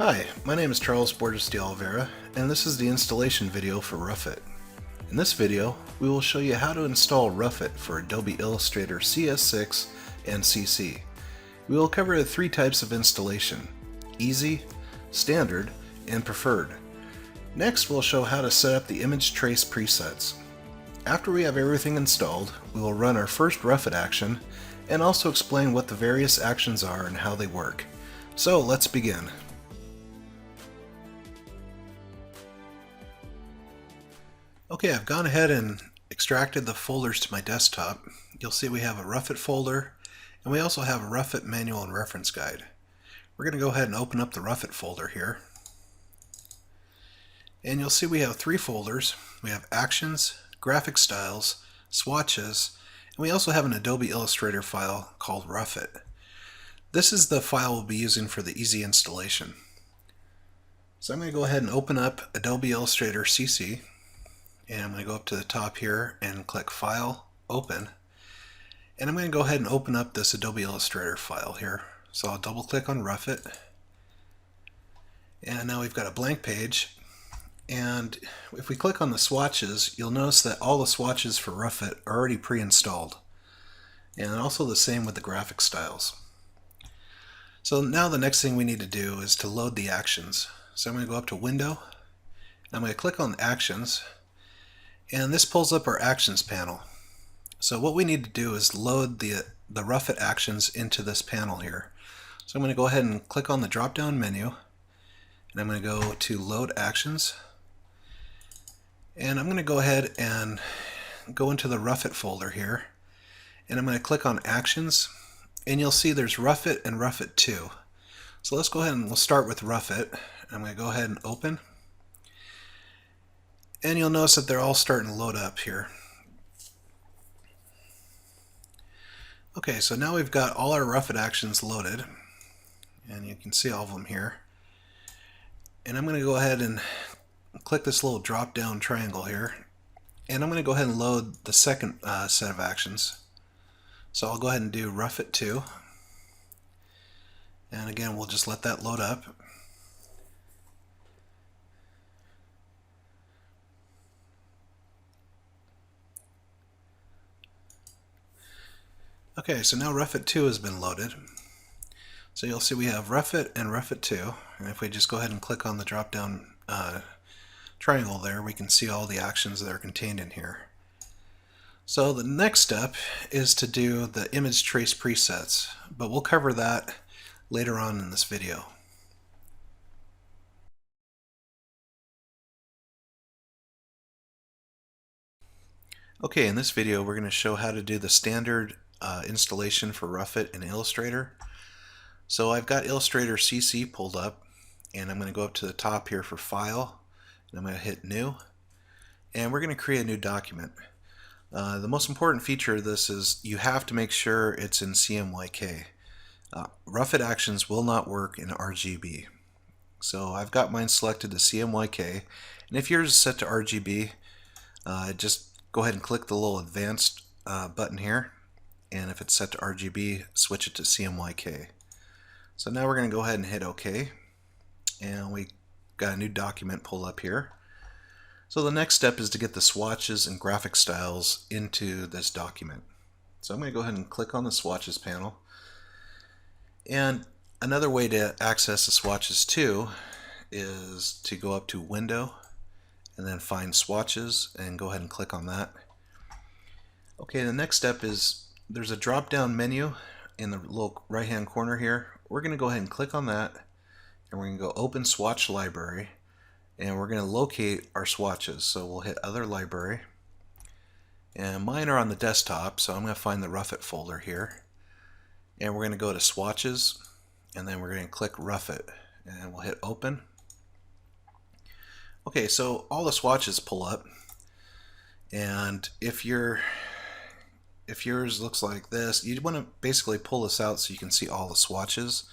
Hi, my name is Charles Borges de Oliveira, and this is the installation video for Roughit. In this video, we will show you how to install Roughit for Adobe Illustrator CS6 and CC. We will cover the three types of installation: Easy, Standard, and Preferred. Next, we'll show how to set up the image trace presets. After we have everything installed, we will run our first Roughit action and also explain what the various actions are and how they work. So let's begin. Okay, I've gone ahead and extracted the folders to my desktop. You'll see we have a Roughit folder, and we also have a Roughit manual and reference guide. We're going to go ahead and open up the Roughit folder here. And you'll see we have three folders. We have Actions, Graphic Styles, Swatches, and we also have an Adobe Illustrator file called Roughit. This is the file we'll be using for the easy installation. So I'm going to go ahead and open up Adobe Illustrator CC. And I'm going to go up to the top here and click File, Open. And I'm going to go ahead and open up this Adobe Illustrator file here. So I'll double click on Roughit. And now we've got a blank page. And if we click on the swatches, you'll notice that all the swatches for Roughit are already pre-installed. And also the same with the graphic styles. So now the next thing we need to do is to load the actions. So I'm going to go up to Window. And I'm going to click on Actions. And this pulls up our Actions panel. So what we need to do is load the Roughit actions into this panel here. So I'm going to go ahead and click on the drop-down menu, and I'm going to go to Load Actions. And I'm going to go ahead and go into the Roughit folder here, and I'm going to click on Actions, and you'll see there's Roughit and Roughit 2. So let's go ahead and we'll start with Roughit. I'm going to go ahead and open. And you'll notice that they're all starting to load up here. Okay, so now we've got all our Roughit actions loaded, and you can see all of them here. And I'm going to go ahead and click this little drop down triangle here, and I'm going to go ahead and load the second set of actions. So I'll go ahead and do Roughit 2, and again we'll just let that load up. Okay, so now Roughit 2 has been loaded. So you'll see we have Roughit and Roughit 2, and if we just go ahead and click on the drop down triangle there, we can see all the actions that are contained in here. So the next step is to do the image trace presets, but we'll cover that later on in this video. Okay, in this video we're going to show how to do the standard installation for Roughit in Illustrator. So I've got Illustrator CC pulled up, and I'm going to go up to the top here for File, and I'm going to hit New, and we're going to create a new document. The most important feature of this is you have to make sure it's in CMYK. Roughit actions will not work in RGB. So I've got mine selected to CMYK, and if yours is set to RGB, just go ahead and click the little advanced button here, and if it's set to RGB, switch it to CMYK. So now we're going to go ahead and hit OK, and we got a new document pulled up here. So the next step is to get the swatches and graphic styles into this document. So I'm going to go ahead and click on the swatches panel, and another way to access the swatches too is to go up to Window and then find Swatches and go ahead and click on that. Okay, the next step is there's a drop down menu in the little right hand corner here. We're going to go ahead and click on that, and we're going to go Open Swatch Library, and we're going to locate our swatches. So we'll hit Other Library, and mine are on the desktop, so I'm going to find the Roughit folder here, and we're going to go to Swatches, and then we're going to click Roughit, and we'll hit Open. Okay, so all the swatches pull up, and if yours looks like this, you want to basically pull this out so you can see all the swatches.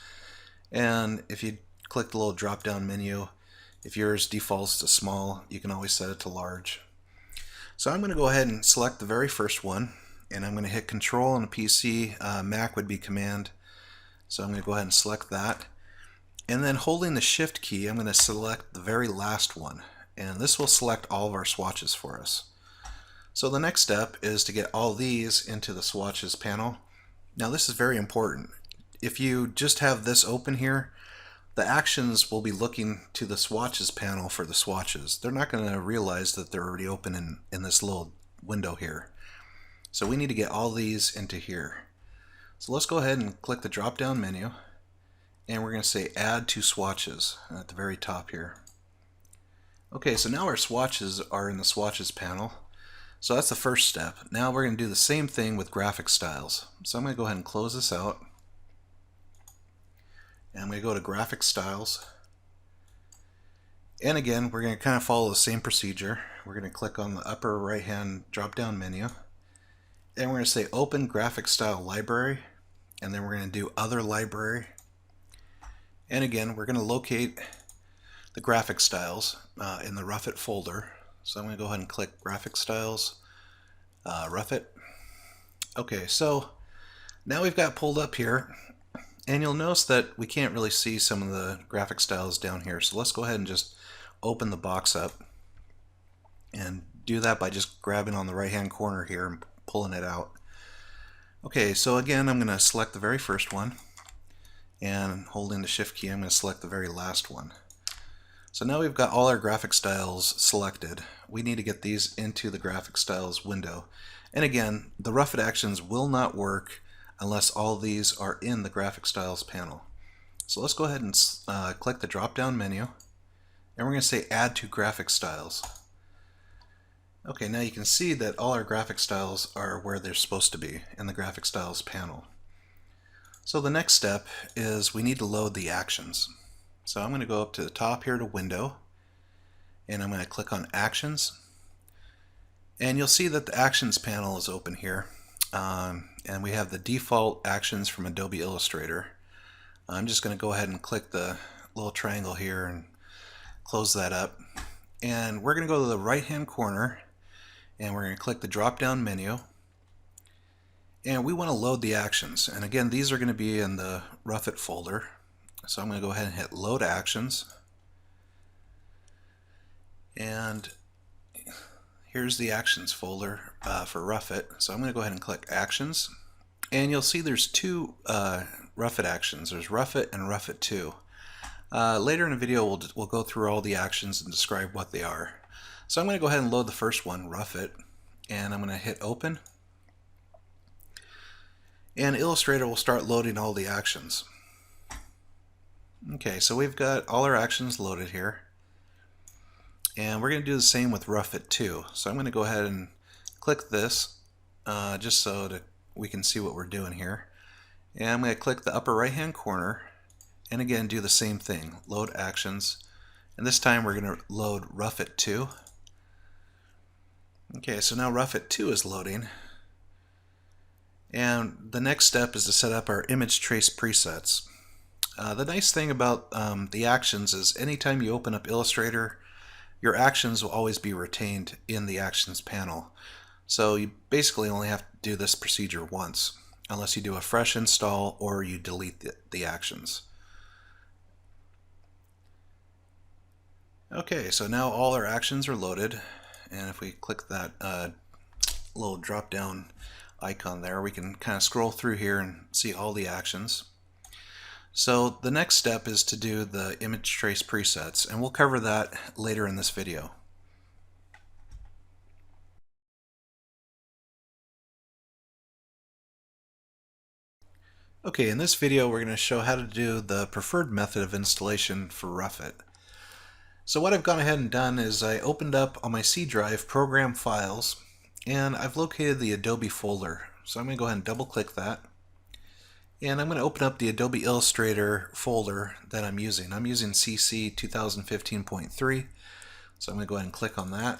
And if you click the little drop down menu, if yours defaults to small, you can always set it to large. So I'm going to go ahead and select the very first one, and I'm going to hit Control on the PC. Mac would be Command. So I'm going to go ahead and select that. And then holding the Shift key, I'm going to select the very last one. And this will select all of our swatches for us. So the next step is to get all these into the swatches panel. Now this is very important. If you just have this open here, the actions will be looking to the swatches panel for the swatches. They're not going to realize that they're already open in this little window here. So we need to get all these into here. So let's go ahead and click the drop down menu, and we're going to say add to swatches at the very top here. Okay, so now our swatches are in the swatches panel. So that's the first step. Now we're going to do the same thing with graphic styles. So I'm going to go ahead and close this out. And I'm going to go to graphic styles. And again, we're going to kind of follow the same procedure. We're going to click on the upper right hand drop down menu. And we're going to say open graphic style library. And then we're going to do other library. And again, we're going to locate the graphic styles in the Rough It folder. So I'm going to go ahead and click graphic styles, Rough It. Okay, so now we've got pulled up here. And you'll notice that we can't really see some of the graphic styles down here. So let's go ahead and just open the box up. And do that by just grabbing on the right hand corner here and pulling it out. Okay, so again, I'm going to select the very first one. And holding the Shift key, I'm going to select the very last one. So now we've got all our graphic styles selected. We need to get these into the graphic styles window. And again, the Rough It actions will not work unless all these are in the graphic styles panel. So let's go ahead and click the drop down menu, and we're going to say add to graphic styles. Okay, now you can see that all our graphic styles are where they're supposed to be in the graphic styles panel. So the next step is we need to load the actions. So I'm going to go up to the top here to window, and I'm going to click on actions, and you'll see that the actions panel is open here. And we have the default actions from Adobe Illustrator. I'm just going to go ahead and click the little triangle here and close that up. And we're going to go to the right hand corner, and we're going to click the drop down menu. And we want to load the actions. And again, these are going to be in the Rough It folder. So I'm going to go ahead and hit load actions. And here's the actions folder for Rough It. So I'm going to go ahead and click actions. And you'll see there's two Rough It actions. There's Rough It and Rough It 2. Later in the video we'll go through all the actions and describe what they are. So I'm going to go ahead and load the first one, Rough It, and I'm going to hit open. And Illustrator will start loading all the actions. Okay, so we've got all our actions loaded here. And we're going to do the same with Rough It 2. So I'm going to go ahead and click this just so that we can see what we're doing here. And I'm going to click the upper right hand corner, and again do the same thing, load actions. And this time we're going to load Rough It 2. Okay, so now Rough It 2 is loading. And the next step is to set up our image trace presets. The nice thing about the actions is anytime you open up Illustrator, your actions will always be retained in the actions panel. So you basically only have to do this procedure once, unless you do a fresh install or you delete the actions. Okay, so now all our actions are loaded, and if we click that little drop down icon there, we can kind of scroll through here and see all the actions. So the next step is to do the image trace presets, and we'll cover that later in this video. Okay, in this video we're going to show how to do the preferred method of installation for Rough It. So what I've gone ahead and done is I opened up on my C drive Program Files, and I've located the Adobe folder. So I'm going to go ahead and double click that. And I'm going to open up the Adobe Illustrator folder that I'm using. I'm using CC 2015.3, so I'm going to go ahead and click on that.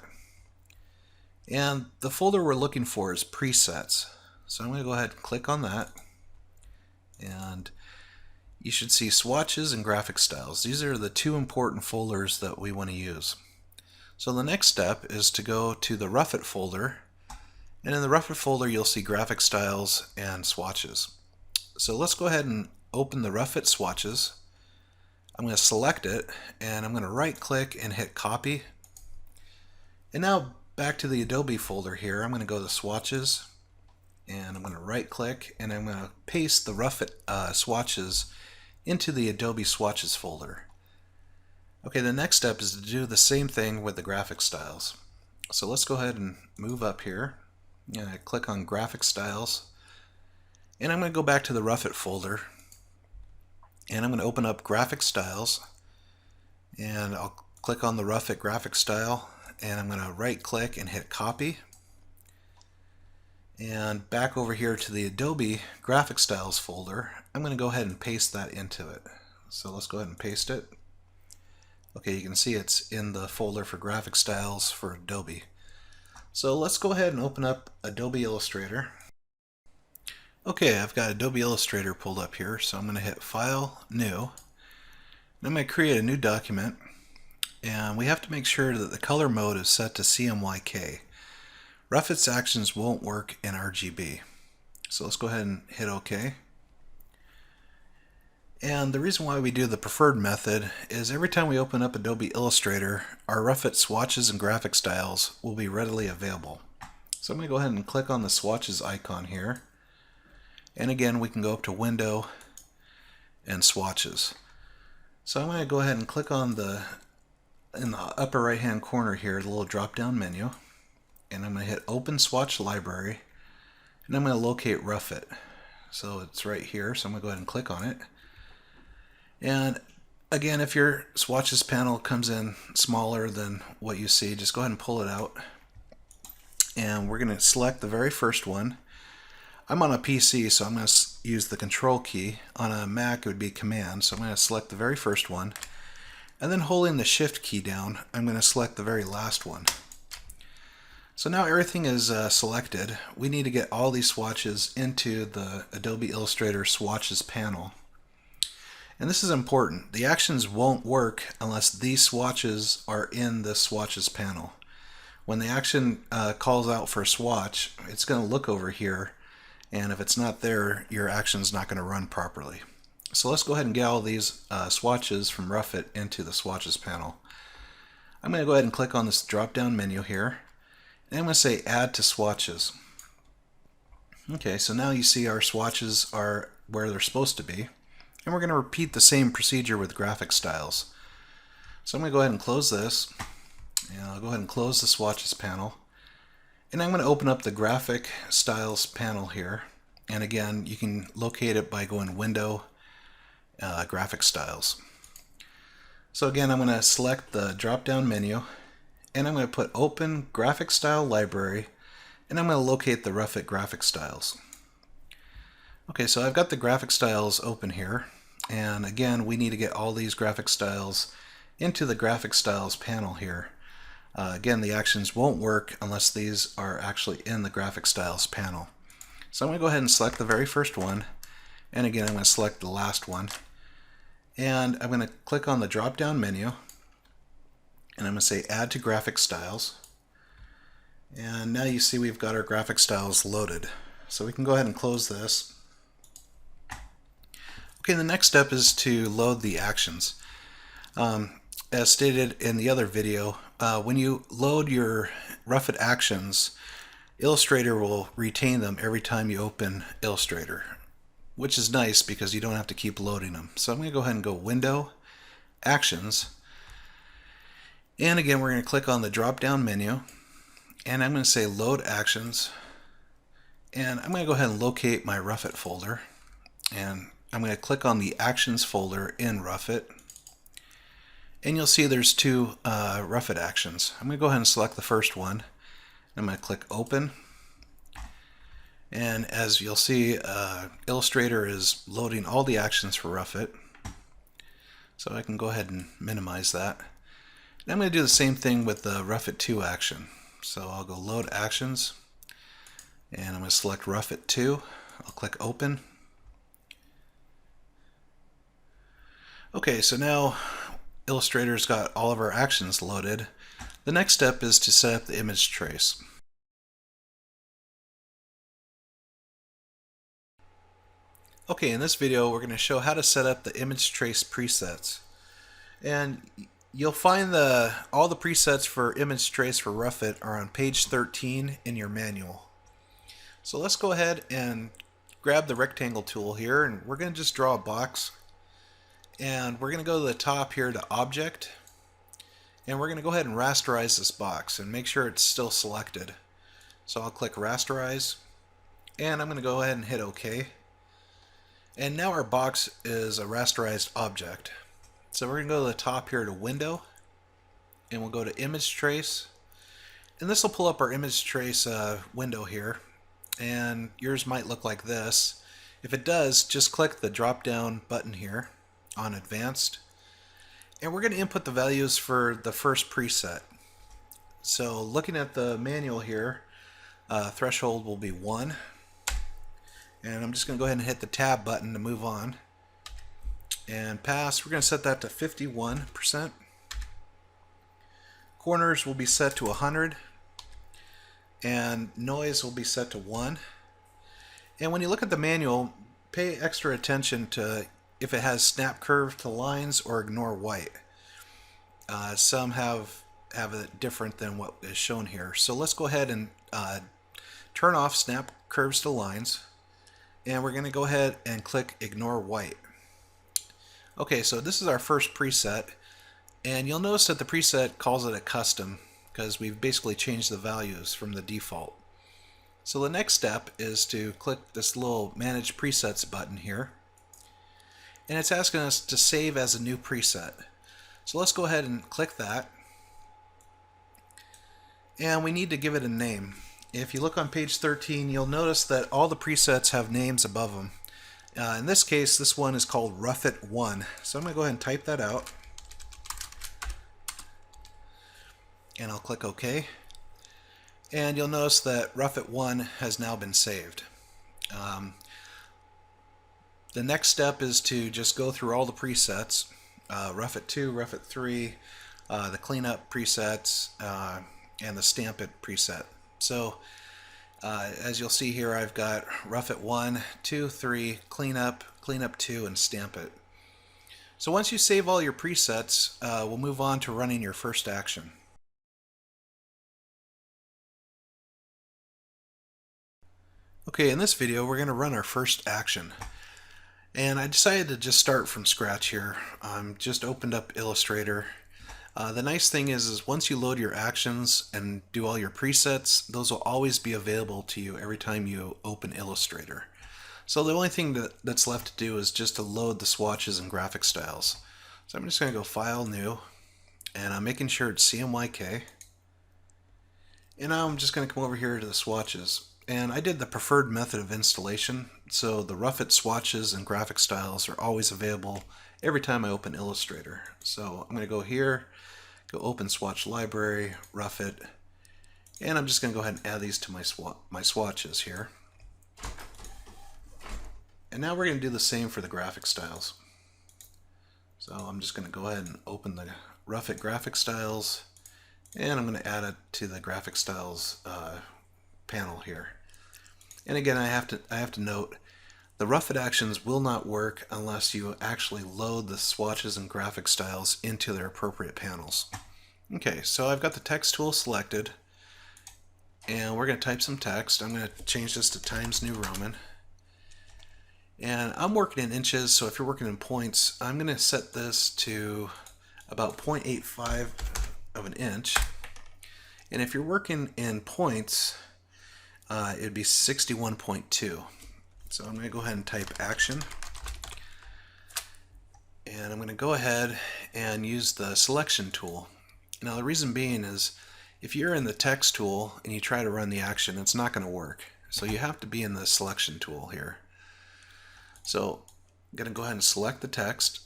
And the folder we're looking for is presets. So I'm going to go ahead and click on that. And you should see swatches and graphic styles. These are the two important folders that we want to use. So the next step is to go to the Rough It folder. And in the Rough It folder you'll see graphic styles and swatches. So let's go ahead and open the Rough It swatches. I'm going to select it, and I'm going to right click and hit copy. And now back to the Adobe folder here, I'm going to go to swatches, and I'm going to right click, and I'm going to paste the rough swatches into the Adobe swatches folder. Okay, the next step is to do the same thing with the graphic styles. So let's go ahead and move up here. I'm going to click on graphic styles, and I'm going to go back to the Rough It folder, and I'm going to open up graphic styles, and I'll click on the Rough It graphic style, and I'm going to right click and hit copy. And back over here to the Adobe graphic styles folder, I'm going to go ahead and paste that into it. So let's go ahead and paste it. Okay, you can see it's in the folder for graphic styles for Adobe. So let's go ahead and open up Adobe Illustrator. Okay, I've got Adobe Illustrator pulled up here, so I'm going to hit File, New. I'm going to create a new document, and we have to make sure that the color mode is set to CMYK. Rough Its actions won't work in RGB. So let's go ahead and hit OK. And the reason why we do the preferred method is every time we open up Adobe Illustrator, our Rough It swatches and graphic styles will be readily available. So I'm going to go ahead and click on the swatches icon here. And again, we can go up to Window and Swatches. So I'm going to go ahead and click on in the upper right hand corner here, the little drop down menu. And I'm going to hit Open Swatch Library. And I'm going to locate Rough It. So it's right here, so I'm going to go ahead and click on it. And again, if your swatches panel comes in smaller than what you see, just go ahead and pull it out. And we're going to select the very first one. I'm on a PC, so I'm going to use the Control key. On a Mac, it would be Command, so I'm going to select the very first one. And then holding the Shift key down, I'm going to select the very last one. So now everything is selected. We need to get all these swatches into the Adobe Illustrator swatches panel. And this is important. The actions won't work unless these swatches are in the swatches panel. When the action calls out for a swatch, it's going to look over here, and if it's not there, your action's not going to run properly. So let's go ahead and get all these swatches from Rough It into the swatches panel. I'm going to go ahead and click on this drop down menu here, and I'm going to say Add to Swatches. Okay, so now you see our swatches are where they're supposed to be. And we're going to repeat the same procedure with graphic styles. So I'm going to go ahead and close this. And I'll go ahead and close the swatches panel. And I'm going to open up the graphic styles panel here. And again, you can locate it by going Window, Graphic Styles. So again, I'm going to select the drop down menu. And I'm going to put Open Graphic Style Library. And I'm going to locate the Rough It graphic styles. Okay, so I've got the graphic styles open here. And again, we need to get all these graphic styles into the graphic styles panel here. Again, the actions won't work unless these are actually in the graphic styles panel. So I'm going to go ahead and select the very first one. And again, I'm going to select the last one. And I'm going to click on the drop down menu. And I'm going to say Add to Graphic Styles. And now you see we've got our graphic styles loaded. So we can go ahead and close this. Okay, the next step is to load the actions. As stated in the other video, when you load your Rough It actions, Illustrator will retain them every time you open Illustrator, which is nice because you don't have to keep loading them. So I'm going to go ahead and go Window, Actions, and again we're going to click on the drop down menu, and I'm going to say Load Actions, and I'm going to go ahead and locate my Rough It folder, and I'm going to click on the Actions folder in Rough It, and you'll see there's two Rough It actions. I'm going to go ahead and select the first one. I'm going to click Open, and as you'll see, Illustrator is loading all the actions for Rough It. So I can go ahead and minimize that. And I'm going to do the same thing with the Rough It 2 action. So I'll go Load Actions, and I'm going to select Rough It 2. I'll click Open. Okay, so now Illustrator's got all of our actions loaded. The next step is to set up the image trace. Okay, in this video we're going to show how to set up the image trace presets. And you'll find all the presets for image trace for Roughit are on page 13 in your manual. So let's go ahead and grab the rectangle tool here, and we're going to just draw a box. And we're going to go to the top here to Object, and we're going to go ahead and rasterize this box and make sure it's still selected. So I'll click Rasterize, and I'm going to go ahead and hit OK. And now our box is a rasterized object. So we're going to go to the top here to Window, and we'll go to Image Trace. And this will pull up our Image Trace window here. And yours might look like this. If it does, just click the drop down button here on Advanced. And we're going to input the values for the first preset. So looking at the manual here, threshold will be 1. And I'm just going to go ahead and hit the tab button to move on. And pass, we're going to set that to 51%. Corners will be set to 100. And noise will be set to 1. And when you look at the manual, pay extra attention to if it has snap curve to lines or ignore white. Some have it different than what is shown here. So let's go ahead and turn off snap curves to lines, and we're going to go ahead and click ignore white. Okay, so this is our first preset, and you'll notice that the preset calls it a custom because we've basically changed the values from the default. So the next step is to click this little Manage Presets button here, and it's asking us to save as a new preset. So let's go ahead and click that, and we need to give it a name. If you look on page 13, you'll notice that all the presets have names above them. In this case, this one is called Roughit 1. So I'm going to go ahead and type that out, and I'll click OK. And you'll notice that Roughit 1 has now been saved. The next step is to just go through all the presets, Roughit 2, Roughit 3, the cleanup presets, and the Stamp It preset. So as you'll see here, I've got Roughit 1, 2, 3, Cleanup, Cleanup 2, and Stamp It. So once you save all your presets, we'll move on to running your first action. Okay, in this video we're going to run our first action. And I decided to just start from scratch here. Just opened up Illustrator. The nice thing is once you load your actions and do all your presets, those will always be available to you every time you open Illustrator. So the only thing that's left to do is just to load the swatches and graphic styles. So I'm just going to go File, New, and I'm making sure it's CMYK. And now I'm just going to come over here to the swatches. And I did the preferred method of installation, so the Roughit swatches and graphic styles are always available every time I open Illustrator. So I'm going to go here, go Open Swatch Library, Roughit, and I'm just going to go ahead and add these to my swatches here. And now we're going to do the same for the graphic styles. So I'm just going to go ahead and open the Roughit graphic styles, and I'm going to add it to the graphic styles panel here. And again, I have to note, the Roughit actions will not work unless you actually load the swatches and graphic styles into their appropriate panels. Okay, so I've got the text tool selected, and we're going to type some text. I'm going to change this to Times New Roman. And I'm working in inches, so if you're working in points, I'm going to set this to about 0.85 of an inch. And if you're working in points, it'd be 61.2. So I'm going to go ahead and type action. And I'm going to go ahead and use the selection tool. Now the reason being is if you're in the text tool and you try to run the action, it's not going to work. So you have to be in the selection tool here. So I'm going to go ahead and select the text.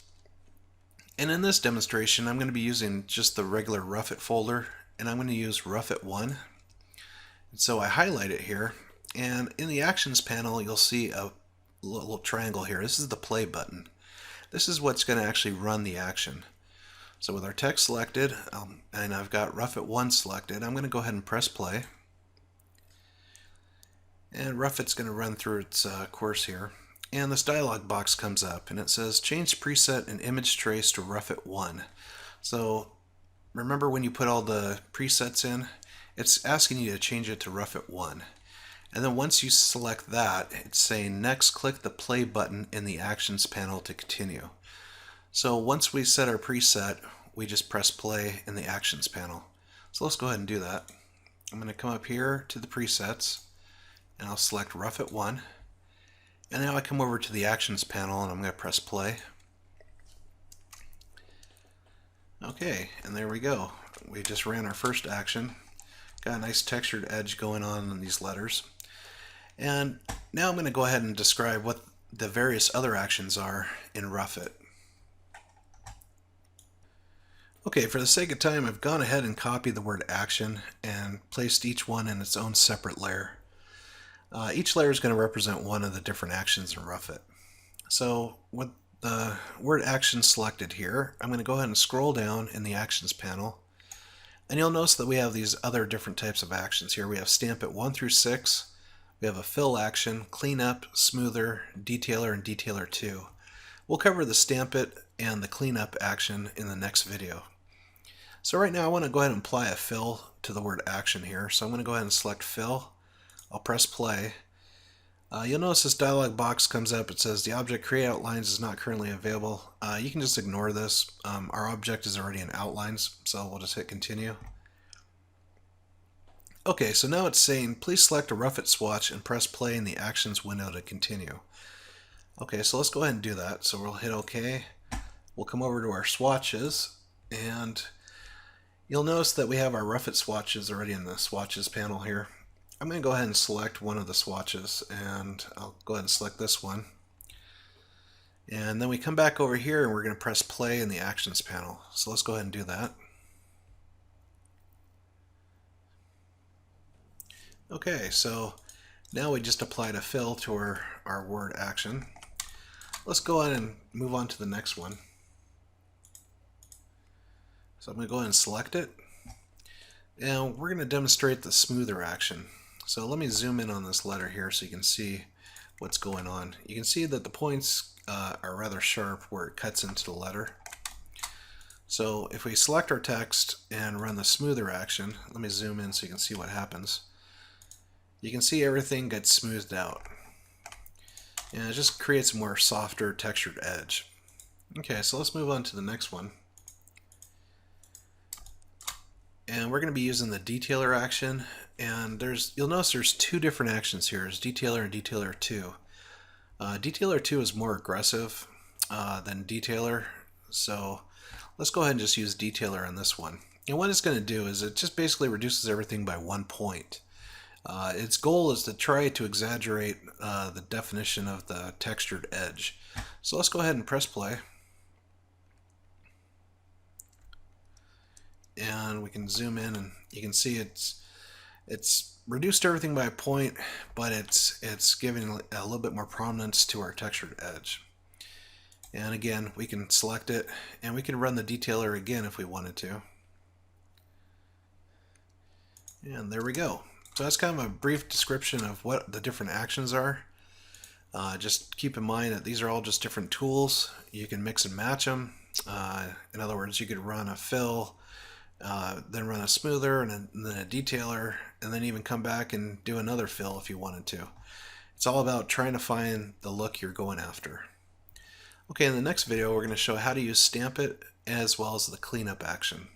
And in this demonstration, I'm going to be using just the regular Roughit folder, and I'm going to use Roughit 1. So I highlight it here, and in the Actions panel you'll see a little triangle here. This is the play button. This is what's going to actually run the action. So with our text selected, and I've got Roughit 1 selected, I'm going to go ahead and press play. And Roughit's going to run through its course here. and this dialog box comes up and it says change preset and image trace to Roughit 1. So remember when you put all the presets in, it's asking you to change it to Roughit 1. And then once you select that, it's saying next click the play button in the actions panel to continue. So once we set our preset, we just press play in the actions panel. So let's go ahead and do that. I'm going to come up here to the presets and I'll select Roughit 1. And now I come over to the actions panel and I'm going to press play. Okay, and there we go. We just ran our first action. Got a nice textured edge going on in these letters. And now I'm going to go ahead and describe what the various other actions are in Roughit. Okay, for the sake of time, I've gone ahead and copied the word action and placed each one in its own separate layer. Each layer is going to represent one of the different actions in Roughit. So with the word action selected here, I'm going to go ahead and scroll down in the actions panel. And you'll notice that we have these other different types of actions here. We have stamp it 1 through 6. We have a fill action, cleanup, smoother, detailer, and detailer 2. We'll cover the stamp it and the cleanup action in the next video. So right now I want to go ahead and apply a fill to the word action here. So I'm going to go ahead and select fill. I'll press play. You'll notice this dialog box comes up. It says the object create outlines is not currently available. You can just ignore this. Our object is already in outlines, so we'll just hit continue. Okay, so now it's saying please select a Roughit swatch and press play in the actions window to continue. Okay, so let's go ahead and do that. So we'll hit OK. We'll come over to our swatches, and you'll notice that we have our Roughit swatches already in the swatches panel here. I'm going to go ahead and select one of the swatches, and I'll go ahead and select this one. And then we come back over here and we're going to press play in the actions panel. So let's go ahead and do that. Okay, so now we just applied a fill to our word action. Let's go ahead and move on to the next one. So I'm going to go ahead and select it. And we're going to demonstrate the smoother action. So let me zoom in on this letter here so you can see what's going on. You can see that the points are rather sharp where it cuts into the letter. So if we select our text and run the smoother action, let me zoom in so you can see what happens. You can see everything gets smoothed out. And it just creates a more softer textured edge. Okay, so let's move on to the next one. And we're going to be using the detailer action, and you'll notice there's two different actions here. There's detailer and detailer 2. Detailer 2 is more aggressive than detailer, so let's go ahead and just use detailer on this one. And what it's going to do is it just basically reduces everything by 1 point. Its goal is to try to exaggerate the definition of the textured edge. So let's go ahead and press play. And we can zoom in and you can see it's reduced everything by a point, but it's giving a little bit more prominence to our textured edge. And again, we can select it and we can run the detailer again if we wanted to. And there we go. So that's kind of a brief description of what the different actions are. Just keep in mind that these are all just different tools. You can mix and match them. In other words, you could run a fill, then run a smoother, and then a detailer, and then even come back and do another fill if you wanted to. It's all about trying to find the look you're going after. Okay, in the next video we're going to show how to use stamp it as well as the cleanup action.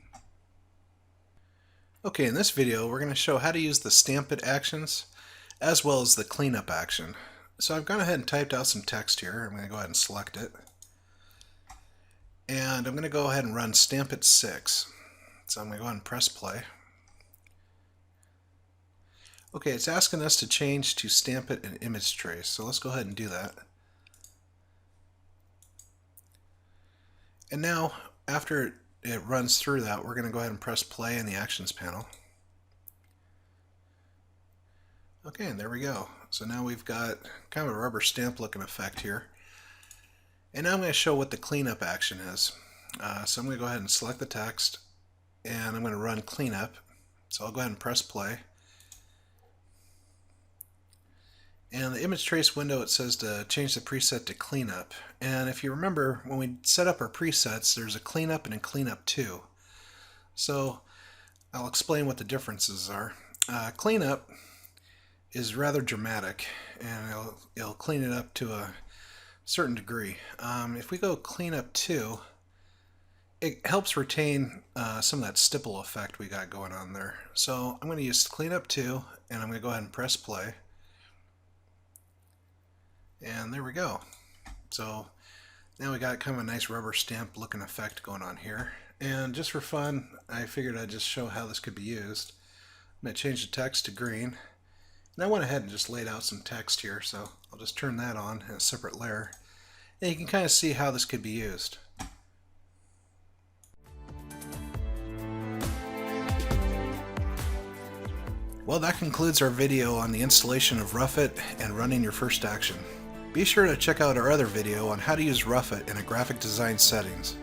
Okay, in this video we're going to show how to use the stamp it actions as well as the cleanup action. So I've gone ahead and typed out some text here. I'm going to go ahead and select it. And I'm going to go ahead and run stamp it 6. So I'm going to go ahead and press play. Okay, it's asking us to change to stamp it and image trace. So let's go ahead and do that. And now, after it runs through that, we're going to go ahead and press play in the actions panel. Okay, and there we go. So now we've got kind of a rubber stamp looking effect here. And now I'm going to show what the cleanup action is. So I'm going to go ahead and select the text, and I'm going to run cleanup. So I'll go ahead and press play. And the image trace window, it says to change the preset to cleanup. And if you remember, when we set up our presets, there's a cleanup and a cleanup 2. So I'll explain what the differences are. Cleanup is rather dramatic, and it'll clean it up to a certain degree. If we go cleanup 2, it helps retain some of that stipple effect we got going on there. So I'm going to use cleanup 2, and I'm going to go ahead and press play. And there we go. So now we got kind of a nice rubber stamp looking effect going on here. And just for fun, I figured I'd just show how this could be used. I'm going to change the text to green. And I went ahead and just laid out some text here, so I'll just turn that on in a separate layer. And you can kind of see how this could be used. Well, that concludes our video on the installation of Roughit and running your first action. Be sure to check out our other video on how to use Roughit in a graphic design settings.